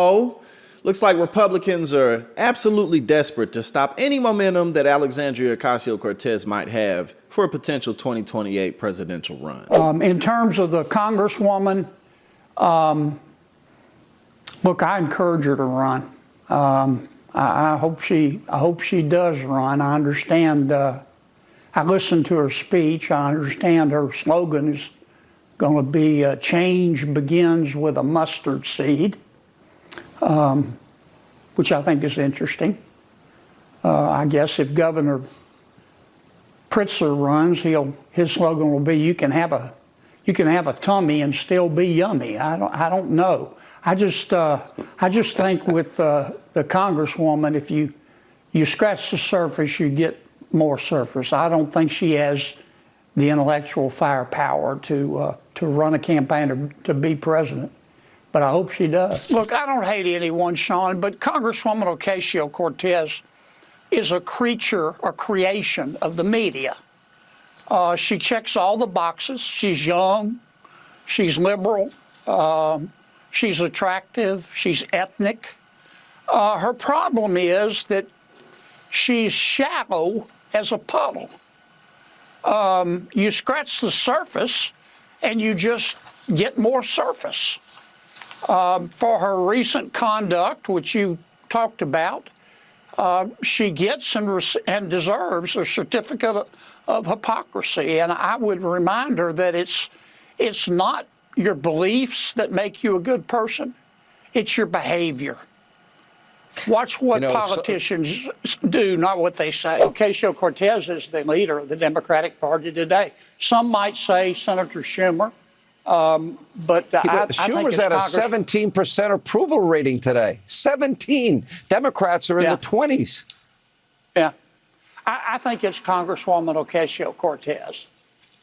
poll. Looks like Republicans are absolutely desperate to stop any momentum that Alexandria Ocasio-Cortez might have for a potential 2028 presidential run. In terms of the Congresswoman, look, I encourage her to run. I hope she does run. I understand. I listened to her speech. I understand her slogan is going to be change begins with a mustard seed, which I think is interesting. I guess if Governor Pritzker runs, his slogan will be you can have a tummy and still be yummy. I don't know. I just think with the Congresswoman, if you scratch the surface, you get more surface. I don't think she has the intellectual firepower to run a campaign to be president, but I hope she does. Look, I don't hate anyone, Sean, but Congresswoman Ocasio-Cortez is a creation of the media. She checks all the boxes. She's young, she's liberal, she's attractive, she's ethnic. Her problem is that she's shallow as a puddle. You scratch the surface and you just get more surface. For her recent conduct, which you talked about, she gets and deserves a certificate of hypocrisy. And I would remind her that it's not your beliefs that make you a good person, it's your behavior. Watch what politicians do, not what they say. Ocasio-Cortez is the leader of the Democratic Party today. Some might say Senator Schumer, but Schumer's at a 17% approval rating today. 17. Democrats are in the 20s. Yeah. I think it's Congresswoman Ocasio-Cortez.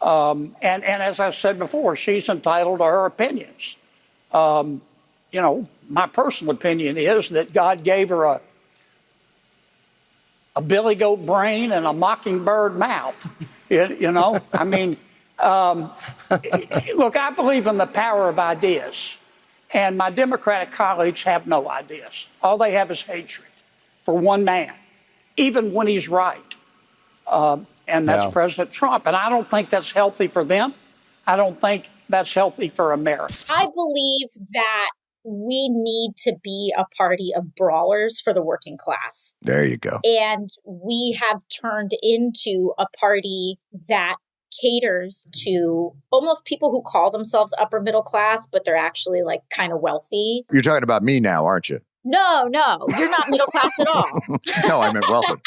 And as I said before, she's entitled to her opinions. My personal opinion is that God gave her a billy goat brain and a mockingbird mouth. I mean, look, I believe in the power of ideas, and my Democratic colleagues have no ideas. All they have is hatred for one man, even when he's right. And that's President Trump. And I don't think that's healthy for them. I don't think that's healthy for America. I believe that we need to be a party of brawlers for the working class. There you go. And we have turned into a party that caters to almost people who call themselves upper middle class, but they're actually like kind of wealthy. You're talking about me now, aren't you? No, you're not middle class at all. No, I meant wealthy.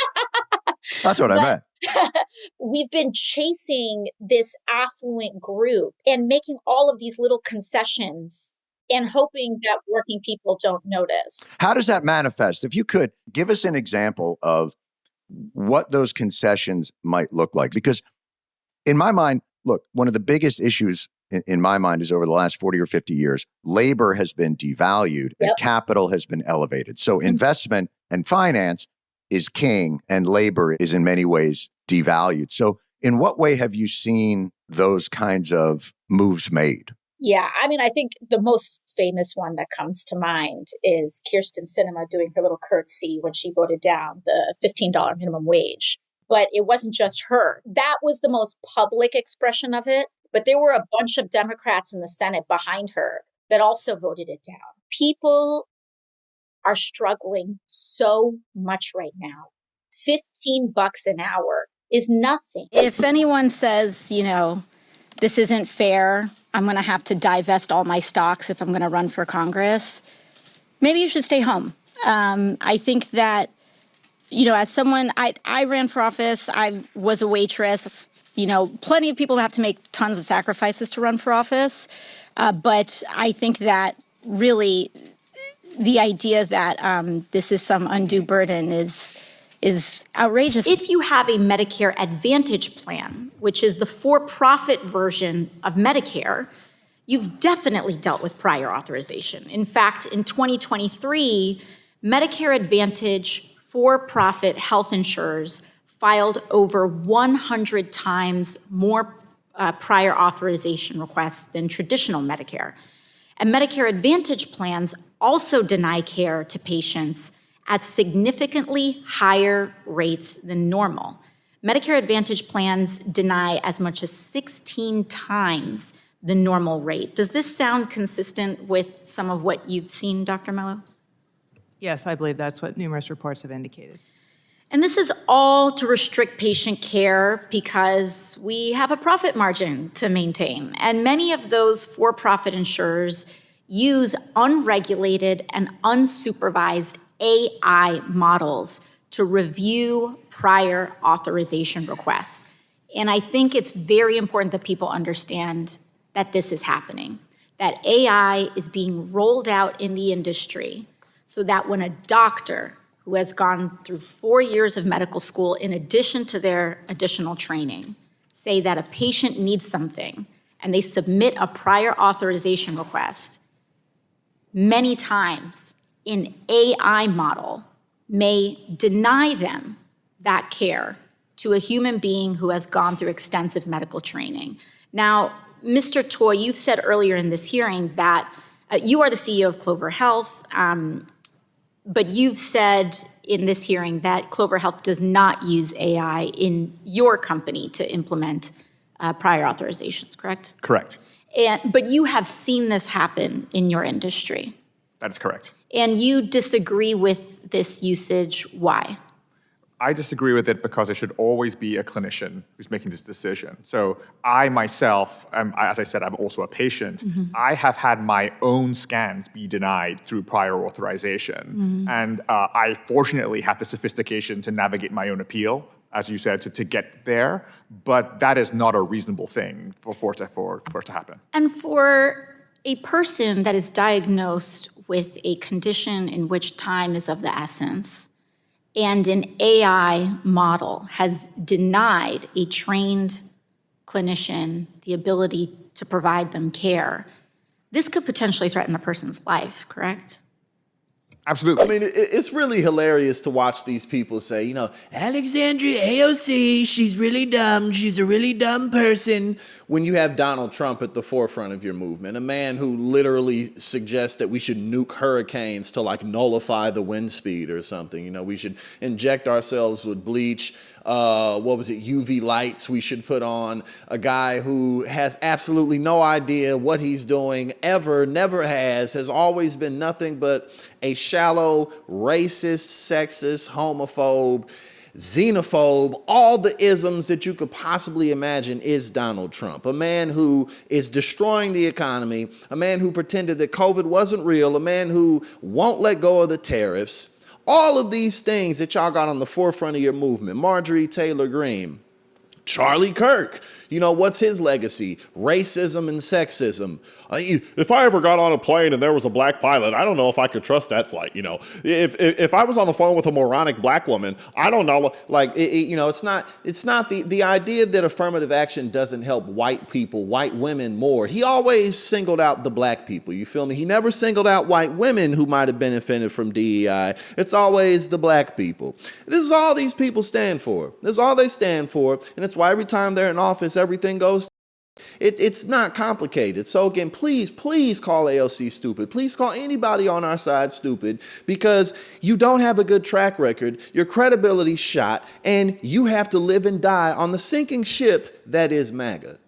That's what I meant. We've been chasing this affluent group and making all of these little concessions and hoping that working people don't notice. How does that manifest? If you could give us an example of what those concessions might look like. Because in my mind, look, one of the biggest issues in my mind is over the last 40 or 50 years, labor has been devalued and capital has been elevated. So investment and finance is king and labor is in many ways devalued. So in what way have you seen those kinds of moves made? Yeah, I mean, I think the most famous one that comes to mind is Kyrsten Sinema doing her little curtsy when she voted down the $15 minimum wage. But it wasn't just her. That was the most public expression of it. But there were a bunch of Democrats in the Senate behind her that also voted it down. People are struggling so much right now. $15 an hour is nothing. If anyone says, this isn't fair, I'm going to have to divest all my stocks if I'm going to run for Congress, maybe you should stay home. I think that, as someone, I ran for office, I was a waitress, plenty of people have to make tons of sacrifices to run for office. But I think that really the idea that this is some undue burden is outrageous. If you have a Medicare Advantage plan, which is the for-profit version of Medicare, you've definitely dealt with prior authorization. In fact, in 2023, Medicare Advantage for-profit health insurers filed over 100 times more prior authorization requests than traditional Medicare. And Medicare Advantage plans also deny care to patients at significantly higher rates than normal. Medicare Advantage plans deny as much as 16 times the normal rate. Does this sound consistent with some of what you've seen, Dr. Mello? Yes, I believe that's what numerous reports have indicated. And this is all to restrict patient care because we have a profit margin to maintain. And many of those for-profit insurers use unregulated and unsupervised AI models to review prior authorization requests. And I think it's very important that people understand that this is happening, that AI is being rolled out in the industry so that when a doctor who has gone through 4 years of medical school in addition to their additional training say that a patient needs something and they submit a prior authorization request, many times an AI model may deny them that care to a human being who has gone through extensive medical training. Now, Mr. Toy, you've said earlier in this hearing that you are the CEO of Clover Health, but you've said in this hearing that Clover Health does not use AI in your company to implement prior authorizations, correct? Correct. But you have seen this happen in your industry. That is correct. And you disagree with this usage. Why? I disagree with it because it should always be a clinician who's making this decision. So I myself, as I said, I'm also a patient. I have had my own scans be denied through prior authorization. And I fortunately have the sophistication to navigate my own appeal, as you said, to get there. But that is not a reasonable thing for it to happen. And for a person that is diagnosed with a condition in which time is of the essence, and an AI model has denied a trained clinician the ability to provide them care, this could potentially threaten a person's life, correct? Absolutely. I mean, it's really hilarious to watch these people say, you know, Alexandria AOC, she's really dumb. She's a really dumb person. When you have Donald Trump at the forefront of your movement, a man who literally suggests that we should nuke hurricanes to like nullify the wind speed or something. You know, we should inject ourselves with bleach. UV lights we should put on. A guy who has absolutely no idea what he's doing ever, never has always been nothing but a shallow, racist, sexist, homophobe, xenophobe, all the isms that you could possibly imagine is Donald Trump. A man who is destroying the economy, a man who pretended that COVID wasn't real, a man who won't let go of the tariffs. All of these things that y'all got on the forefront of your movement. Marjorie Taylor Greene, Charlie Kirk, you know, what's his legacy? Racism and sexism. If I ever got on a plane and there was a black pilot, I don't know if I could trust that flight. You know, if I was on the phone with a moronic black woman, I don't know. Like, it's not the idea that affirmative action doesn't help white people, white women more. He always singled out the black people. You feel me? He never singled out white women who might have benefited from DEI. It's always the black people. This is all these people stand for. This is all they stand for. And it's why every time they're in office, everything goes. It's not complicated. So again, please call AOC stupid. Please call anybody on our side stupid because you don't have a good track record, your credibility's shot, and you have to live and die on the sinking ship that is MAGA.